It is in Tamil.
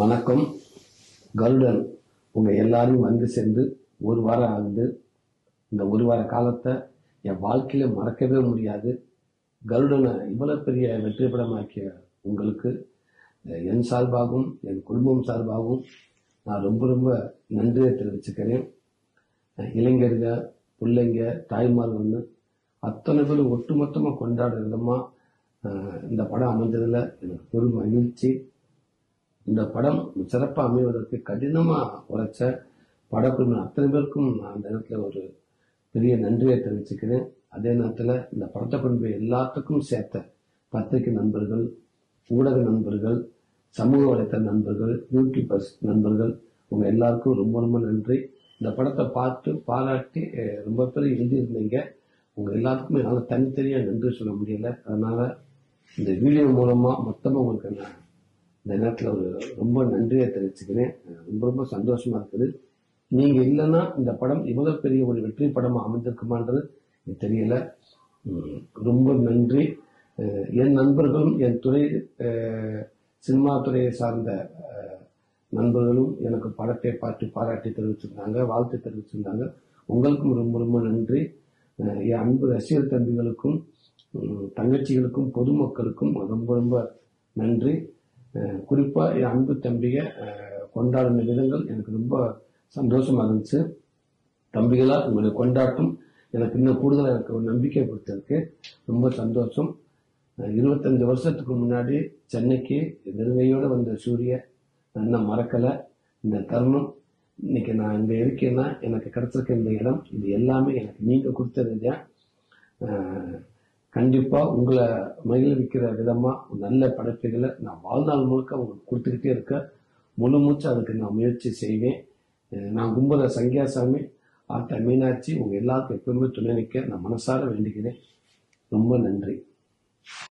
வணக்கம். கருடன் உங்க எல்லாரையும் வந்து சேர்ந்து ஒரு வாரம் ஆகுது. இந்த ஒரு வார காலத்தை என் வாழ்க்கையில மறக்கவே முடியாது. கருடனை இவ்வளவு பெரிய வெற்றி படமாக்கிய உங்களுக்கு என் சார்பாகவும் என் குடும்பம் சார்பாகவும் நான் ரொம்ப ரொம்ப நன்றியை தெரிவிச்சுக்கிறேன். இளைஞருங்க, பிள்ளைங்க, தாய்மார்கள்னு அத்தனை பேரும் ஒட்டுமொத்தமா கொண்டாடுற விதமா இந்த படம் அமைஞ்சதுல எனக்கு பெரும் மகிழ்ச்சி. இந்த படம் சிறப்பாக அமைவதற்கு கடினமா உழைச்ச படக்குழு அத்தனை பேருக்கும் நான் அந்த நேரத்தில் ஒரு பெரிய நன்றியை தெரிவிச்சுக்கிறேன். அதே நேரத்தில் இந்த படத்தை கொண்டு போய் எல்லாத்துக்கும் சேர்த்த பத்திரிகை நண்பர்கள், ஊடக நண்பர்கள், சமூக வலைத்தள நண்பர்கள், யூடியூபர்ஸ் நண்பர்கள், உங்க எல்லாருக்கும் ரொம்ப ரொம்ப நன்றி. இந்த படத்தை பார்த்து பாராட்டி ரொம்ப பேர் எழுதியிருந்தீங்க. உங்க எல்லாத்துக்குமே என்னால் தனித்தனியா நன்றி சொல்ல முடியல. அதனால இந்த வீடியோ மூலமா மொத்தமா உங்களுக்கு நான் இந்த நேரத்தில் ஒரு ரொம்ப நன்றியை தெரிவிச்சுக்கிறேன். ரொம்ப ரொம்ப சந்தோஷமா இருக்குது. நீங்க இல்லைன்னா இந்த படம் இவ்வளவு பெரிய ஒரு வெற்றி படமா அமைந்திருக்குமான்றது எனக்கு தெரியல. ரொம்ப நன்றி. என் நண்பர்களும் என் துறை சினிமா துறையை சார்ந்த நண்பர்களும் எனக்கு படத்தை பார்த்து பாராட்டி தெரிவிச்சிருந்தாங்க, வாழ்த்து தெரிவிச்சிருந்தாங்க. உங்களுக்கும் ரொம்ப ரொம்ப நன்றி. என் அன்பு ரசிகர் தம்பிகளுக்கும் தங்கச்சிகளுக்கும் பொதுமக்களுக்கும் ரொம்ப ரொம்ப நன்றி. குறிப்பா என் அன்பு தம்பிக கொண்டாடின விதங்கள் எனக்கு ரொம்ப சந்தோஷமா இருந்துச்சு. தம்பிகளா உங்களுடைய கொண்டாட்டம் எனக்கு இன்னும் கூடுதலா எனக்கு ஒரு நம்பிக்கை கொடுத்திருக்கு. ரொம்ப சந்தோஷம். 25 வருஷத்துக்கு முன்னாடி சென்னைக்கு நெருங்கையோட வந்த சூரிய நான் மறக்கல. இந்த தருணம் இன்னைக்கு நான் இங்க இருக்கேன்னா எனக்கு கிடைச்சிருக்க இந்த இடம், இது எல்லாமே எனக்கு நீங்க கொடுத்தது. கண்டிப்பா உங்களை மகிழ்விக்கிற விதமா நல்ல படைப்புகளை நான் வாழ்நாள் முழுக்க உங்களுக்கு கொடுத்துக்கிட்டே இருக்க முழு மூச்சு அதுக்கு நான் முயற்சி செய்வேன். நான் கும்பல சங்கியாசாமி, ஆர்த்த மீனாட்சி உங்க எல்லாருக்கும் எப்பவுமே துணை நிற்க நான் மனசார வேண்டிக்கிறேன். ரொம்ப நன்றி.